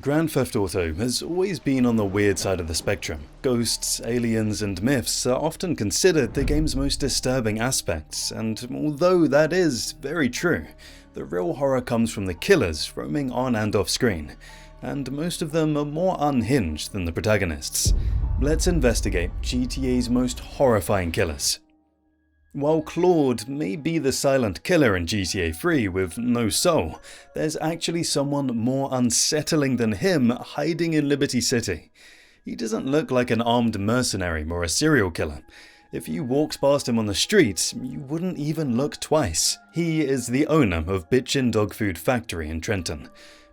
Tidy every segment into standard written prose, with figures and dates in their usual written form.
Grand Theft Auto has always been on the weird side of the spectrum. Ghosts, aliens, and myths are often considered the game's most disturbing aspects, and although that is very true, the real horror comes from the killers roaming on and off screen, and most of them are more unhinged than the protagonists. Let's investigate GTA's most horrifying killers. While Claude may be the silent killer in GTA 3 with no soul, there's actually someone more unsettling than him hiding in Liberty City. He doesn't look like an armed mercenary or a serial killer. If you walked past him on the street, you wouldn't even look twice. He is the owner of Bitchin' Dog Food Factory in Trenton,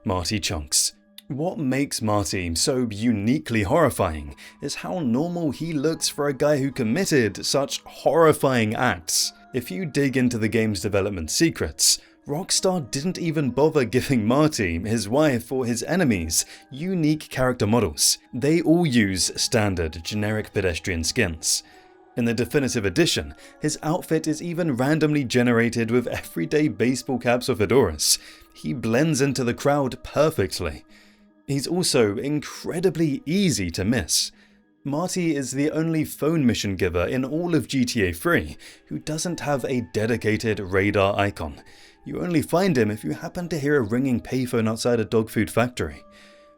Marty Chunks. What makes Marty so uniquely horrifying is how normal he looks for a guy who committed such horrifying acts. If you dig into the game's development secrets, Rockstar didn't even bother giving Marty, his wife, or his enemies unique character models. They all use standard, generic pedestrian skins. In the definitive edition, his outfit is even randomly generated with everyday baseball caps or fedoras. He blends into the crowd perfectly. He's also incredibly easy to miss. Marty is the only phone mission giver in all of GTA 3 who doesn't have a dedicated radar icon. You only find him if you happen to hear a ringing payphone outside a dog food factory.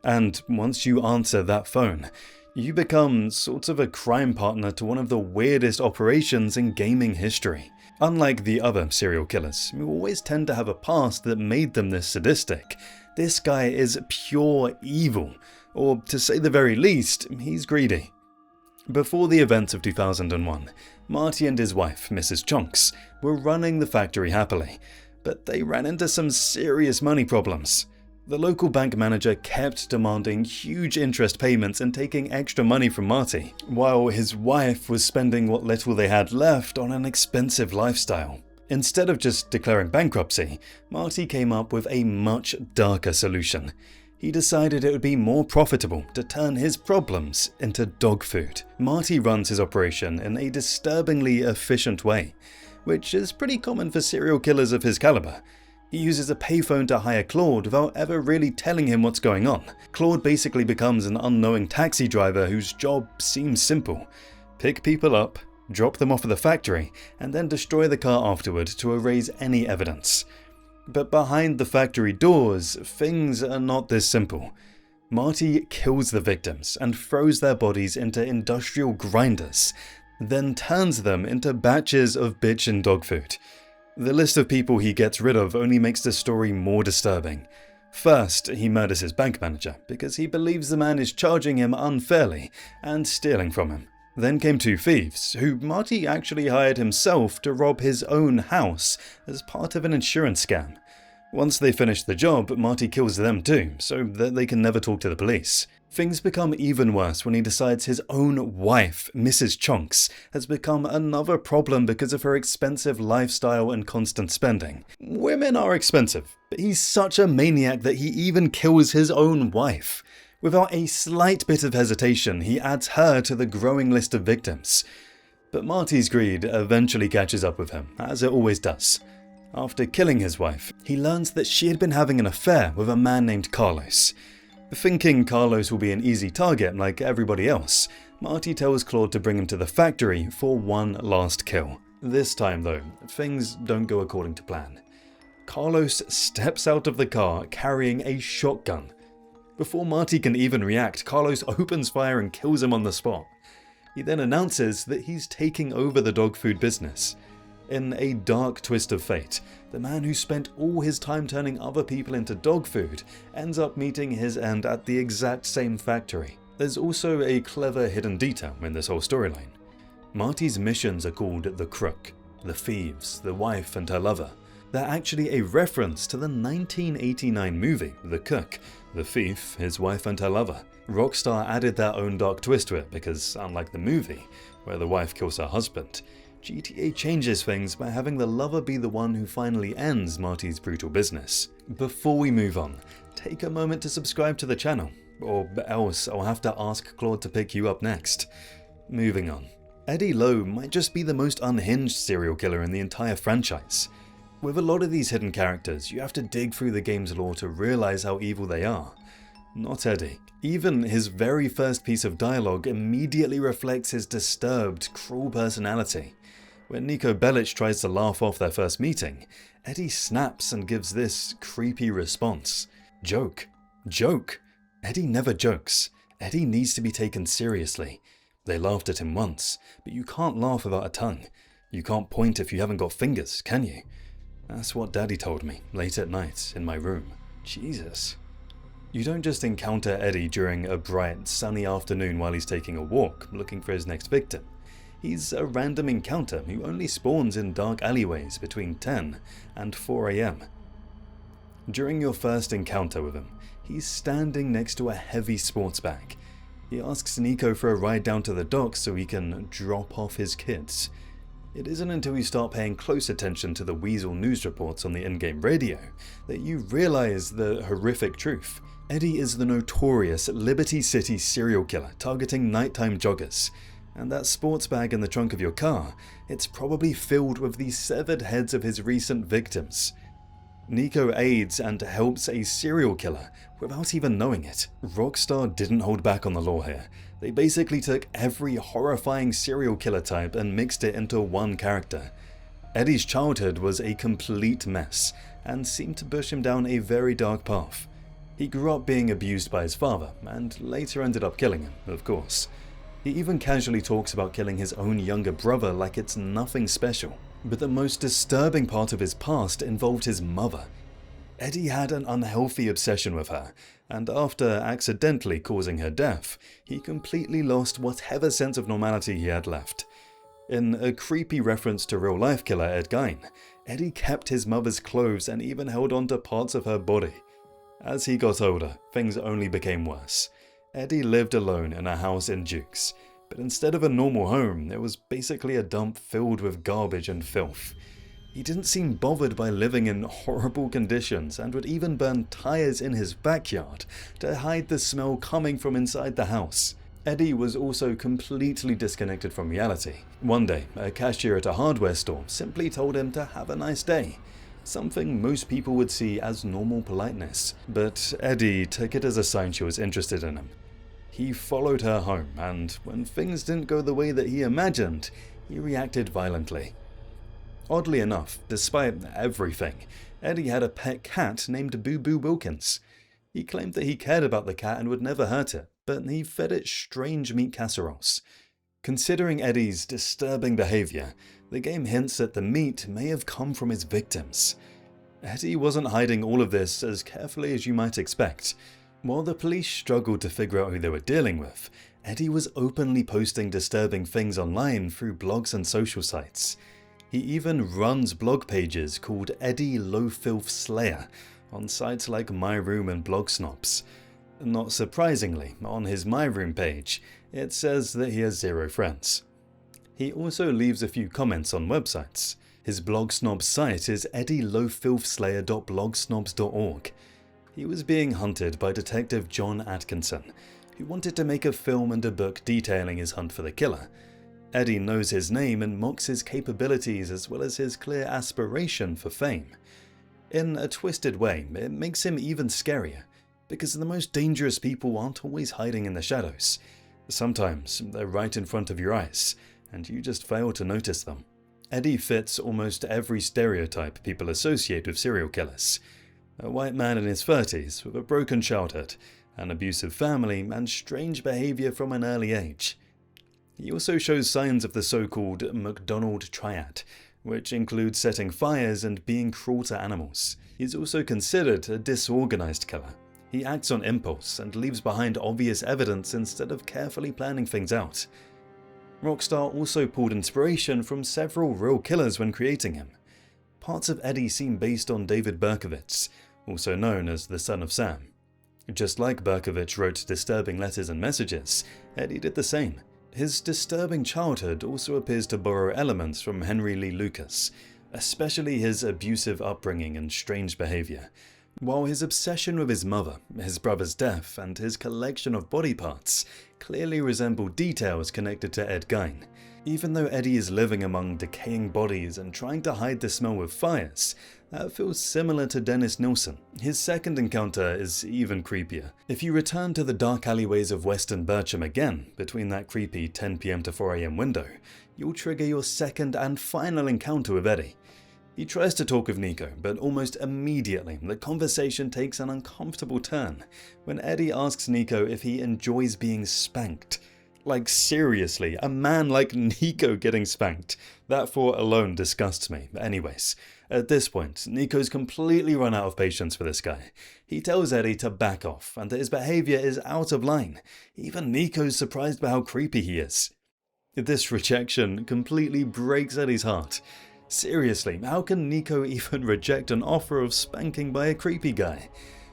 And once you answer that phone, you become sort of a crime partner to one of the weirdest operations in gaming history. Unlike the other serial killers, who always tend to have a past that made them this sadistic, this guy is pure evil, or to say the very least, he's greedy. Before the events of 2001, Marty and his wife, Mrs. Chunks, were running the factory happily, but they ran into some serious money problems. The local bank manager kept demanding huge interest payments and taking extra money from Marty, while his wife was spending what little they had left on an expensive lifestyle. Instead of just declaring bankruptcy, Marty came up with a much darker solution. He decided it would be more profitable to turn his problems into dog food. Marty runs his operation in a disturbingly efficient way, which is pretty common for serial killers of his caliber. He uses a payphone to hire Claude without ever really telling him what's going on. Claude basically becomes an unknowing taxi driver whose job seems simple: pick people up, drop them off at the factory, and then destroy the car afterward to erase any evidence. But behind the factory doors, things are not this simple. Marty kills the victims and throws their bodies into industrial grinders, then turns them into batches of bitchin' dog food. The list of people he gets rid of only makes the story more disturbing. First, he murders his bank manager because he believes the man is charging him unfairly and stealing from him. Then came two thieves, who Marty actually hired himself to rob his own house as part of an insurance scam. Once they finish the job, Marty kills them too, so that they can never talk to the police. Things become even worse when he decides his own wife, Mrs. Chunks, has become another problem because of her expensive lifestyle and constant spending. Women are expensive, but he's such a maniac that he even kills his own wife. Without a slight bit of hesitation, he adds her to the growing list of victims. But Marty's greed eventually catches up with him, as it always does. After killing his wife, he learns that she had been having an affair with a man named Carlos. Thinking Carlos will be an easy target like everybody else, Marty tells Claude to bring him to the factory for one last kill. This time though, things don't go according to plan. Carlos steps out of the car carrying a shotgun. Before Marty can even react, Carlos opens fire and kills him on the spot. He then announces that he's taking over the dog food business. In a dark twist of fate, the man who spent all his time turning other people into dog food ends up meeting his end at the exact same factory. There's also a clever hidden detail in this whole storyline. Marty's missions are called the Crook, the Thieves, the Wife and her Lover. They're actually a reference to the 1989 movie The Cook, the thief, his wife and her lover. Rockstar added their own dark twist to it because, unlike the movie, where the wife kills her husband, GTA changes things by having the lover be the one who finally ends Marty's brutal business. Before we move on, take a moment to subscribe to the channel, or else I'll have to ask Claude to pick you up next. Moving on. Eddie Lowe might just be the most unhinged serial killer in the entire franchise. With a lot of these hidden characters, you have to dig through the game's lore to realize how evil they are. Not Eddie. Even his very first piece of dialogue immediately reflects his disturbed, cruel personality. When Niko Bellic tries to laugh off their first meeting, Eddie snaps and gives this creepy response. Joke. Joke. Eddie never jokes. Eddie needs to be taken seriously. They laughed at him once, but you can't laugh without a tongue. You can't point if you haven't got fingers, can you? That's what Daddy told me, late at night, in my room. Jesus. You don't just encounter Eddie during a bright, sunny afternoon while he's taking a walk, looking for his next victim. He's a random encounter who only spawns in dark alleyways between 10 and 4 AM. During your first encounter with him, he's standing next to a heavy sports bag. He asks Niko for a ride down to the docks so he can drop off his kids. It isn't until you start paying close attention to the Weasel news reports on the in-game radio that you realize the horrific truth. Eddie is the notorious Liberty City serial killer targeting nighttime joggers. And that sports bag in the trunk of your car, it's probably filled with the severed heads of his recent victims. Niko aids and helps a serial killer without even knowing it. Rockstar didn't hold back on the law here. They basically took every horrifying serial killer type and mixed it into one character. Eddie's childhood was a complete mess and seemed to push him down a very dark path. He grew up being abused by his father and later ended up killing him, of course. He even casually talks about killing his own younger brother like it's nothing special. But the most disturbing part of his past involved his mother. Eddie had an unhealthy obsession with her, and after accidentally causing her death, he completely lost whatever sense of normality he had left. In a creepy reference to real-life killer Ed Gein, Eddie kept his mother's clothes and even held on to parts of her body. As he got older, things only became worse. Eddie lived alone in a house in Dukes, but instead of a normal home, it was basically a dump filled with garbage and filth. He didn't seem bothered by living in horrible conditions and would even burn tires in his backyard to hide the smell coming from inside the house. Eddie was also completely disconnected from reality. One day, a cashier at a hardware store simply told him to have a nice day, something most people would see as normal politeness. But Eddie took it as a sign she was interested in him. He followed her home, and when things didn't go the way that he imagined, he reacted violently. Oddly enough, despite everything, Eddie had a pet cat named Boo Boo Wilkins. He claimed that he cared about the cat and would never hurt it, but he fed it strange meat casseroles. Considering Eddie's disturbing behavior, the game hints that the meat may have come from his victims. Eddie wasn't hiding all of this as carefully as you might expect. While the police struggled to figure out who they were dealing with, Eddie was openly posting disturbing things online through blogs and social sites. He even runs blog pages called Eddie Low Filth Slayer on sites like My Room and Blog Snobs. Not surprisingly, on his My Room page, it says that he has 0 friends. He also leaves a few comments on websites. His Blog Snobs site is eddylowfilthslayer.blogsnobs.org. He was being hunted by Detective John Atkinson, who wanted to make a film and a book detailing his hunt for the killer. Eddie knows his name and mocks his capabilities as well as his clear aspiration for fame. In a twisted way, it makes him even scarier, because the most dangerous people aren't always hiding in the shadows. Sometimes they're right in front of your eyes, and you just fail to notice them. Eddie fits almost every stereotype people associate with serial killers. A white man in his 30s with a broken childhood, an abusive family, and strange behavior from an early age. He also shows signs of the so-called McDonald Triad, which includes setting fires and being cruel to animals. He's also considered a disorganized killer. He acts on impulse and leaves behind obvious evidence instead of carefully planning things out. Rockstar also pulled inspiration from several real killers when creating him. Parts of Eddie seem based on David Berkowitz, also known as the Son of Sam. Just like Berkowitz wrote disturbing letters and messages, Eddie did the same. His disturbing childhood also appears to borrow elements from Henry Lee Lucas, especially his abusive upbringing and strange behavior. While his obsession with his mother, his brother's death, and his collection of body parts clearly resemble details connected to Ed Gein, even though Eddie is living among decaying bodies and trying to hide the smell with fires, that feels similar to Dennis Nilsen. His second encounter is even creepier. If you return to the dark alleyways of Western Bircham again, between that creepy 10 PM to 4 AM window, you'll trigger your second and final encounter with Eddie. He tries to talk with Nico, but almost immediately the conversation takes an uncomfortable turn when Eddie asks Nico if he enjoys being spanked. Like seriously, a man like Nico getting spanked. That thought alone disgusts me. But anyways, at this point, Nico's completely run out of patience for this guy. He tells Eddie to back off and that his behavior is out of line. Even Nico's surprised by how creepy he is. This rejection completely breaks Eddie's heart. Seriously, how can Nico even reject an offer of spanking by a creepy guy?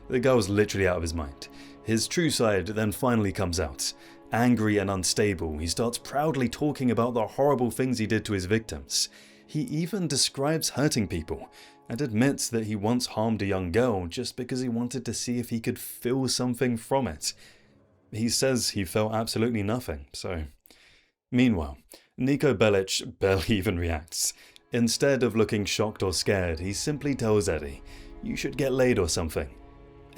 The guy was literally out of his mind. His true side then finally comes out. Angry and unstable, he starts proudly talking about the horrible things he did to his victims. He even describes hurting people, and admits that he once harmed a young girl just because he wanted to see if he could feel something from it. He says he felt absolutely nothing, so... Meanwhile, Nico Bellic barely even reacts. Instead of looking shocked or scared, he simply tells Eddie, "You should get laid or something."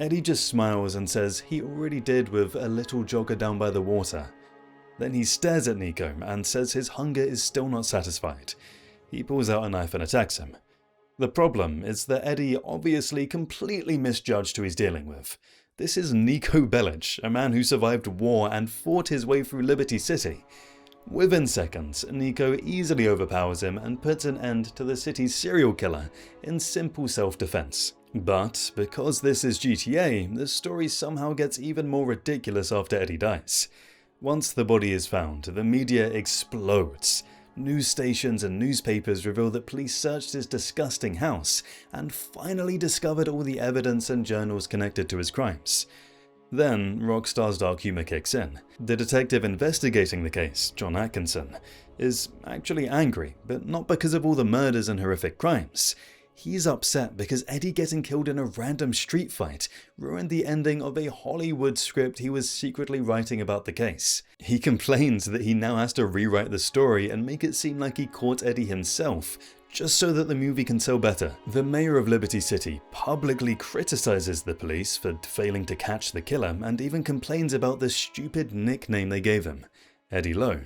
Eddie just smiles and says he already did with a little jogger down by the water. Then he stares at Nico and says his hunger is still not satisfied. He pulls out a knife and attacks him. The problem is that Eddie obviously completely misjudged who he's dealing with. This is Nico Bellic, a man who survived war and fought his way through Liberty City. Within seconds, Nico easily overpowers him and puts an end to the city's serial killer in simple self-defense. But because this is GTA, the story somehow gets even more ridiculous after Eddie dies. Once the body is found, the media explodes. News stations and newspapers reveal that police searched his disgusting house and finally discovered all the evidence and journals connected to his crimes. Then, Rockstar's dark humor kicks in. The detective investigating the case, John Atkinson, is actually angry, but not because of all the murders and horrific crimes. He's upset because Eddie getting killed in a random street fight ruined the ending of a Hollywood script he was secretly writing about the case. He complains that he now has to rewrite the story and make it seem like he caught Eddie himself, just so that the movie can sell better. The mayor of Liberty City publicly criticizes the police for failing to catch the killer and even complains about the stupid nickname they gave him, Eddie Lowe.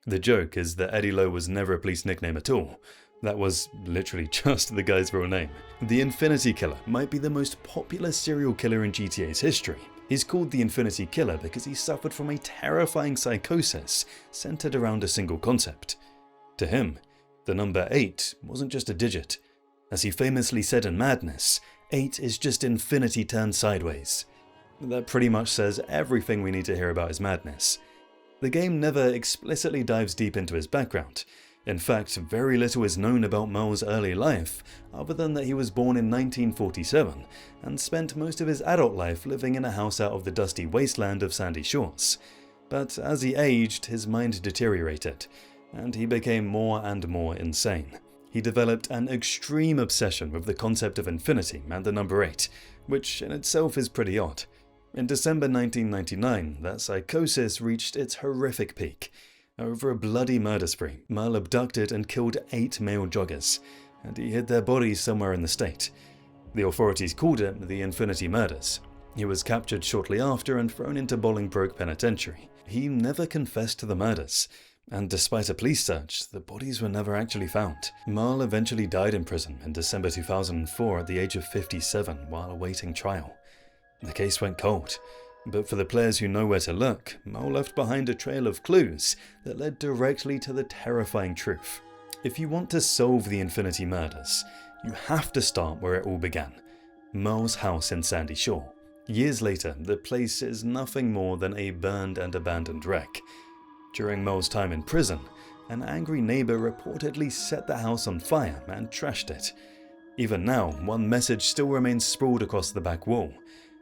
The joke is that Eddie Lowe was never a police nickname at all. That was literally just the guy's real name. The Infinity Killer might be the most popular serial killer in GTA's history. He's called the Infinity Killer because he suffered from a terrifying psychosis centered around a single concept. To him, the number 8 wasn't just a digit. As he famously said in Madness, 8 is just infinity turned sideways. That pretty much says everything we need to hear about his madness. The game never explicitly dives deep into his background. In fact, very little is known about Merle's early life, other than that he was born in 1947 and spent most of his adult life living in a house out of the dusty wasteland of Sandy Shores. But as he aged, his mind deteriorated, and he became more and more insane. He developed an extreme obsession with the concept of infinity and the number 8, which in itself is pretty odd. In December 1999, that psychosis reached its horrific peak. Over a bloody murder spree, Merle abducted and killed 8 male joggers, and he hid their bodies somewhere in the state. The authorities called it the Infinity Murders. He was captured shortly after and thrown into Bolingbroke Penitentiary. He never confessed to the murders, and despite a police search, the bodies were never actually found. Merle eventually died in prison in December 2004 at the age of 57 while awaiting trial. The case went cold. But for the players who know where to look, Merle left behind a trail of clues that led directly to the terrifying truth. If you want to solve the Infinity Murders, you have to start where it all began, Merle's house in Sandy Shore. Years later, the place is nothing more than a burned and abandoned wreck. During Merle's time in prison, an angry neighbor reportedly set the house on fire and trashed it. Even now, one message still remains sprawled across the back wall.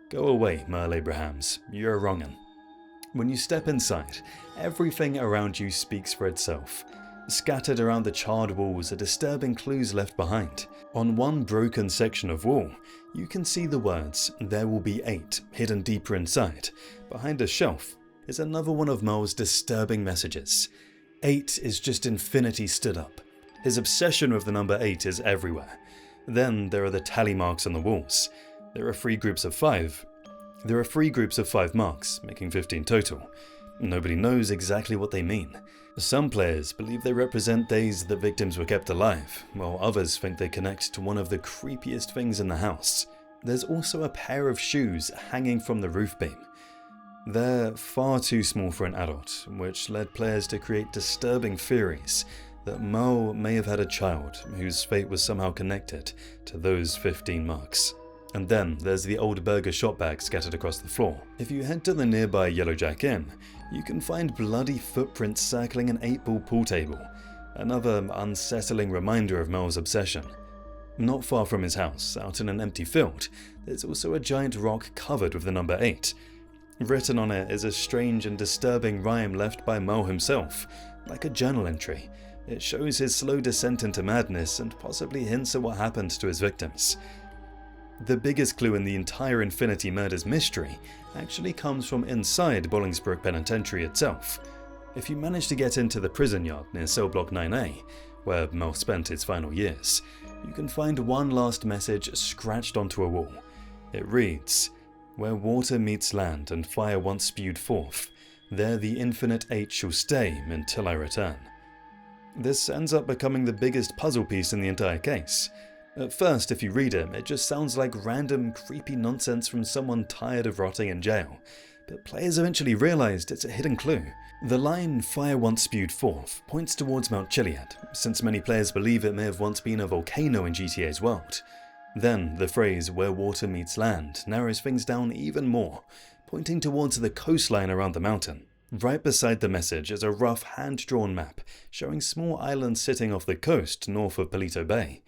"Go away, Merle Abrahams, you're a wrong'un." When you step inside, everything around you speaks for itself. Scattered around the charred walls are disturbing clues left behind. On one broken section of wall, you can see the words, "There will be 8, hidden deeper inside." Behind a shelf is another one of Mel's disturbing messages. 8 is just infinity stood up. His obsession with the number 8 is everywhere. Then there are the tally marks on the walls. There are three groups of 5 marks, making 15 total. Nobody knows exactly what they mean. Some players believe they represent days that victims were kept alive, while others think they connect to one of the creepiest things in the house. There's also a pair of shoes hanging from the roof beam. They're far too small for an adult, which led players to create disturbing theories that Mel may have had a child whose fate was somehow connected to those 15 marks. And then there's the old burger shop bag scattered across the floor. If you head to the nearby Yellowjack Inn, you can find bloody footprints circling an 8-ball pool table, another unsettling reminder of Mel's obsession. Not far from his house, out in an empty field, there's also a giant rock covered with the number 8. Written on it is a strange and disturbing rhyme left by Mel himself, like a journal entry. It shows his slow descent into madness and possibly hints at what happened to his victims. The biggest clue in the entire Infinity Murders mystery actually comes from inside Bollingsbrook Penitentiary itself. If you manage to get into the prison yard near cell block 9A, where Mel spent his final years, you can find one last message scratched onto a wall. It reads, "Where water meets land and fire once spewed forth, there the infinite 8 shall stay until I return." This ends up becoming the biggest puzzle piece in the entire case. At first, if you read it, it just sounds like random, creepy nonsense from someone tired of rotting in jail, but players eventually realized it's a hidden clue. The line, "Fire once spewed forth," points towards Mount Chiliad, since many players believe it may have once been a volcano in GTA's world. Then, the phrase, "where water meets land," narrows things down even more, pointing towards the coastline around the mountain. Right beside the message is a rough hand-drawn map, showing small islands sitting off the coast north of Palito Bay.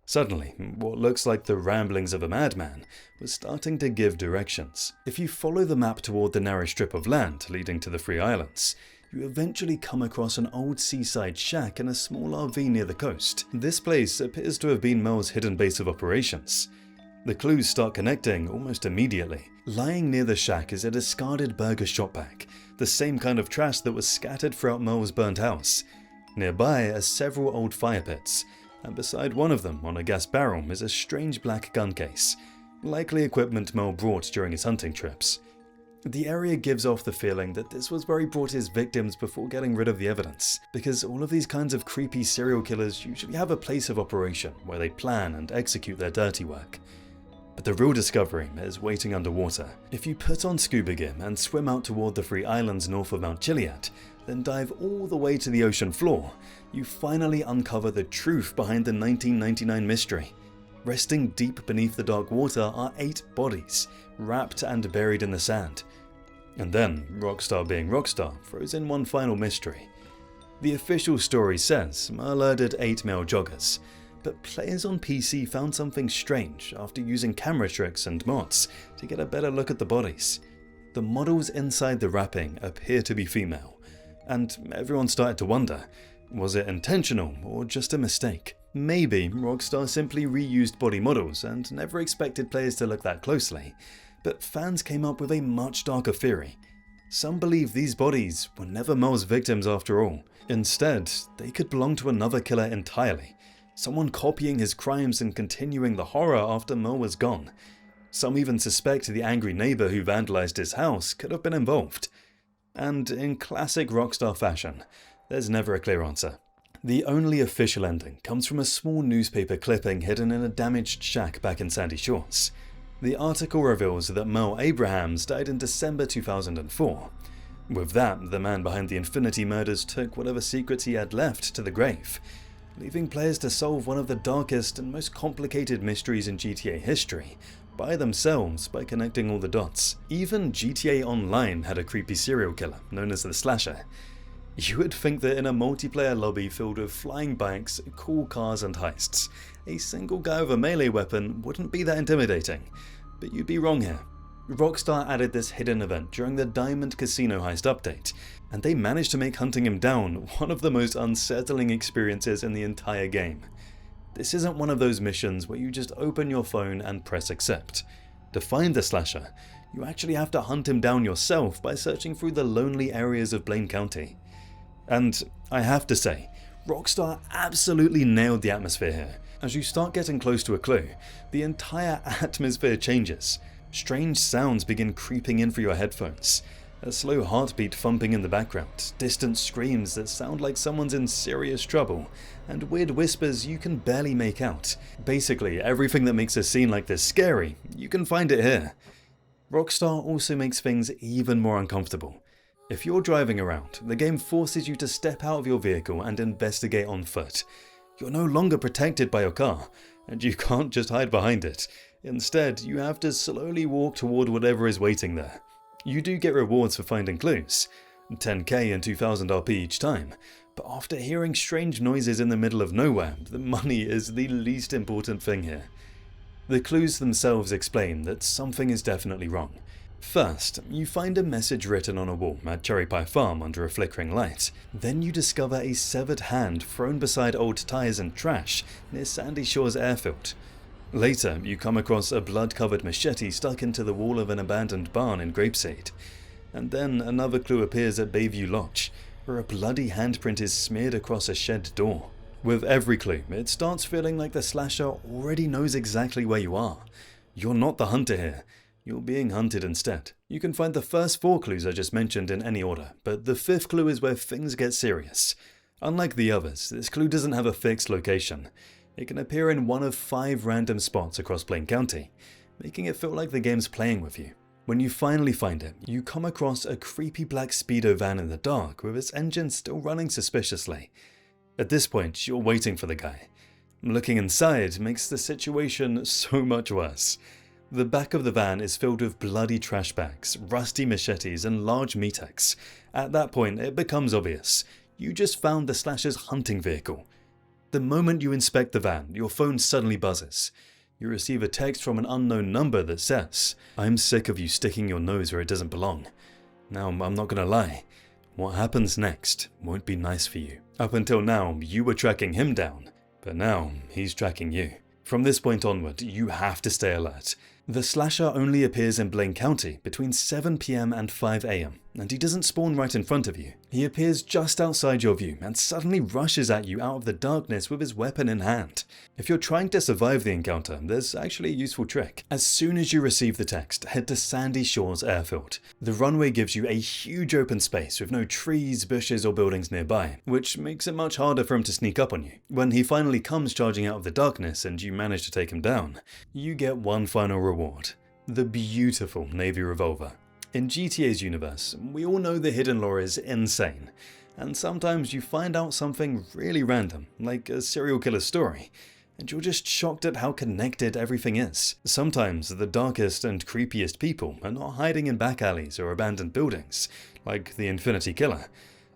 Suddenly, what looks like the ramblings of a madman was starting to give directions. If you follow the map toward the narrow strip of land leading to the 3 islands, you eventually come across an old seaside shack and a small RV near the coast. This place appears to have been Mel's hidden base of operations. The clues start connecting almost immediately. Lying near the shack is a discarded burger shop bag, the same kind of trash that was scattered throughout Mel's burnt house. Nearby are several old fire pits, and beside one of them, on a gas barrel, is a strange black gun case, likely equipment Mel brought during his hunting trips. The area gives off the feeling that this was where he brought his victims before getting rid of the evidence, because all of these kinds of creepy serial killers usually have a place of operation where they plan and execute their dirty work. But the real discovery is waiting underwater. If you put on scuba gear and swim out toward the 3 islands north of Mount Chiliad, then dive all the way to the ocean floor, you finally uncover the truth behind the 1999 mystery. Resting deep beneath the dark water are 8 bodies, wrapped and buried in the sand. And then, Rockstar being Rockstar, throws in one final mystery. The official story says Mel murdered 8 male joggers, but players on PC found something strange after using camera tricks and mods to get a better look at the bodies. The models inside the wrapping appear to be female, and everyone started to wonder, was it intentional or just a mistake? Maybe Rockstar simply reused body models and never expected players to look that closely, but fans came up with a much darker theory. Some believe these bodies were never Mel's victims after all. Instead, they could belong to another killer entirely, someone copying his crimes and continuing the horror after Mel was gone. Some even suspect the angry neighbor who vandalized his house could have been involved. And in classic Rockstar fashion, there's never a clear answer. The only official ending comes from a small newspaper clipping hidden in a damaged shack back in Sandy Shores. The article reveals that Mel Abrahams died in December 2004. With that, the man behind the Infinity Murders took whatever secrets he had left to the grave, leaving players to solve one of the darkest and most complicated mysteries in GTA history by themselves by connecting all the dots. Even GTA Online had a creepy serial killer known as the Slasher. You would think that in a multiplayer lobby filled with flying bikes, cool cars and heists, a single guy with a melee weapon wouldn't be that intimidating, but you'd be wrong here. Rockstar added this hidden event during the Diamond Casino Heist update, and they managed to make hunting him down one of the most unsettling experiences in the entire game. This isn't one of those missions where you just open your phone and press accept. To find the slasher, you actually have to hunt him down yourself by searching through the lonely areas of Blaine County. And I have to say, Rockstar absolutely nailed the atmosphere here. As you start getting close to a clue, the entire atmosphere changes. Strange sounds begin creeping in through your headphones. A slow heartbeat thumping in the background, distant screams that sound like someone's in serious trouble, and weird whispers you can barely make out. Basically, everything that makes a scene like this scary, you can find it here. Rockstar also makes things even more uncomfortable. If you're driving around, the game forces you to step out of your vehicle and investigate on foot. You're no longer protected by your car, and you can't just hide behind it. Instead, you have to slowly walk toward whatever is waiting there. You do get rewards for finding clues, 10k and 2000 RP each time, but after hearing strange noises in the middle of nowhere, the money is the least important thing here. The clues themselves explain that something is definitely wrong. First, you find a message written on a wall at Cherry Pie Farm under a flickering light. Then you discover a severed hand thrown beside old tires and trash near Sandy Shores airfield. Later, you come across a blood-covered machete stuck into the wall of an abandoned barn in Grapeseed. And then another clue appears at Bayview Lodge, where a bloody handprint is smeared across a shed door. With every clue, it starts feeling like the slasher already knows exactly where you are. You're not the hunter here. You're being hunted instead. You can find the first 4 clues I just mentioned in any order, but the 5th clue is where things get serious. Unlike the others, this clue doesn't have a fixed location. It can appear in one of 5 random spots across Blaine County, making it feel like the game's playing with you. When you finally find it, you come across a creepy black speedo van in the dark with its engine still running suspiciously. At this point, you're waiting for the guy. Looking inside makes the situation so much worse. The back of the van is filled with bloody trash bags, rusty machetes, and large meat-axe. At that point, it becomes obvious. You just found the slasher's hunting vehicle. The moment you inspect the van, your phone suddenly buzzes. You receive a text from an unknown number that says, "I'm sick of you sticking your nose where it doesn't belong." Now, I'm not gonna lie. What happens next won't be nice for you. Up until now, you were tracking him down, but now he's tracking you. From this point onward, you have to stay alert. The slasher only appears in Blaine County between 7 PM and 5 AM, and he doesn't spawn right in front of you. He appears just outside your view and suddenly rushes at you out of the darkness with his weapon in hand. If you're trying to survive the encounter, there's actually a useful trick. As soon as you receive the text, head to Sandy Shores airfield. The runway gives you a huge open space with no trees, bushes, or buildings nearby, which makes it much harder for him to sneak up on you. When he finally comes charging out of the darkness and you manage to take him down, you get one final reward: the beautiful Navy revolver. In GTA's universe, we all know the hidden lore is insane, and sometimes you find out something really random, like a serial killer story, and you're just shocked at how connected everything is. Sometimes the darkest and creepiest people are not hiding in back alleys or abandoned buildings, like the Infinity Killer.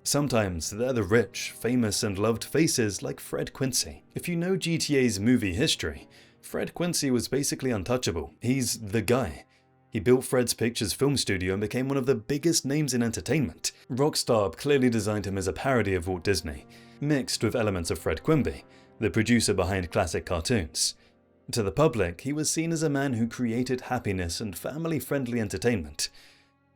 Sometimes they're the rich, famous, and loved faces like Fred Quincy. If you know GTA's movie history, Fred Quincy was basically untouchable. He's the guy. He built Fred's Pictures film studio and became one of the biggest names in entertainment. Rockstar clearly designed him as a parody of Walt Disney, mixed with elements of Fred Quimby, the producer behind classic cartoons. To the public, he was seen as a man who created happiness and family-friendly entertainment.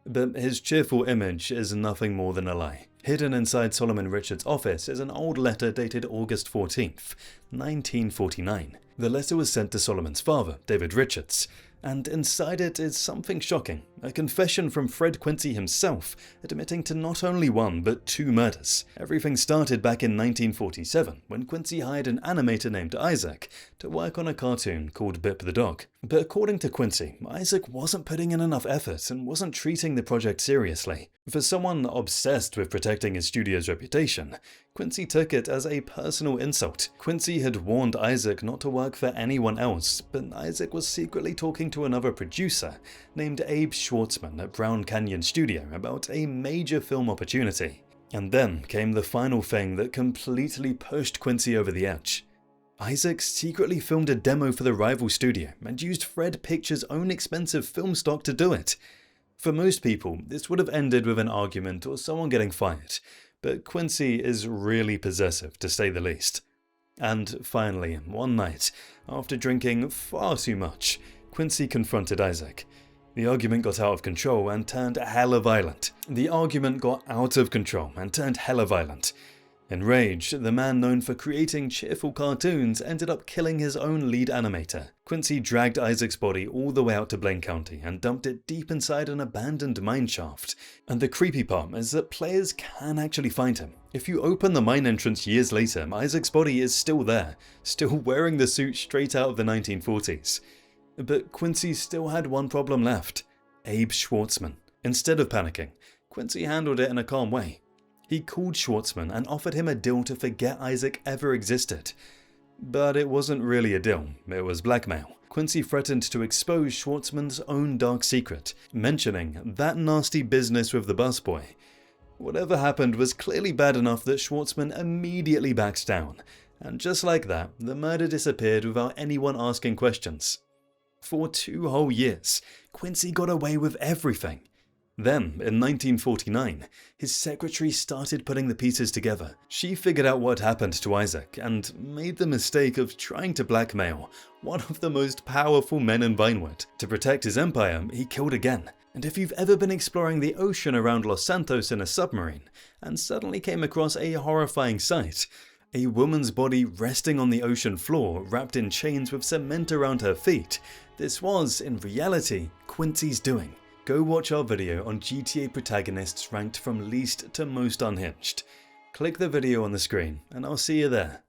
But his cheerful image is nothing more than a lie. Hidden inside Solomon Richards' office is an old letter dated August 14th, 1949. The letter was sent to Solomon's father, David Richards, and inside it is something shocking, a confession from Fred Quincy himself, admitting to not only 1 but 2 murders. Everything started back in 1947, when Quincy hired an animator named Isaac to work on a cartoon called Bip the Dog. But according to Quincy, Isaac wasn't putting in enough effort and wasn't treating the project seriously. For someone obsessed with protecting his studio's reputation, Quincy took it as a personal insult. Quincy had warned Isaac not to work for anyone else, but Isaac was secretly talking to another producer named Abe Schwartzman at Brown Canyon Studio about a major film opportunity. And then came the final thing that completely pushed Quincy over the edge. Isaac secretly filmed a demo for the rival studio and used Fred Pictures' own expensive film stock to do it. For most people, this would have ended with an argument or someone getting fired, but Quincy is really possessive, to say the least. And finally, one night, after drinking far too much, Quincy confronted Isaac. The argument got out of control and turned hella violent. Enraged, the man known for creating cheerful cartoons ended up killing his own lead animator. Quincy dragged Isaac's body all the way out to Blaine County and dumped it deep inside an abandoned mine shaft. And the creepy part is that players can actually find him. If you open the mine entrance years later, Isaac's body is still there, still wearing the suit straight out of the 1940s. But Quincy still had one problem left: Abe Schwartzman. Instead of panicking, Quincy handled it in a calm way. He called Schwartzman and offered him a deal to forget Isaac ever existed. But it wasn't really a deal, it was blackmail. Quincy threatened to expose Schwartzman's own dark secret, mentioning that nasty business with the busboy. Whatever happened was clearly bad enough that Schwartzman immediately backs down, and just like that, the murder disappeared without anyone asking questions. For 2 whole years, Quincy got away with everything. Then, in 1949, his secretary started putting the pieces together. She figured out what happened to Isaac and made the mistake of trying to blackmail one of the most powerful men in Vinewood. To protect his empire, he killed again. And if you've ever been exploring the ocean around Los Santos in a submarine and suddenly came across a horrifying sight, a woman's body resting on the ocean floor wrapped in chains with cement around her feet, this was, in reality, Quincy's doing. Go watch our video on GTA protagonists ranked from least to most unhinged. Click the video on the screen and I'll see you there.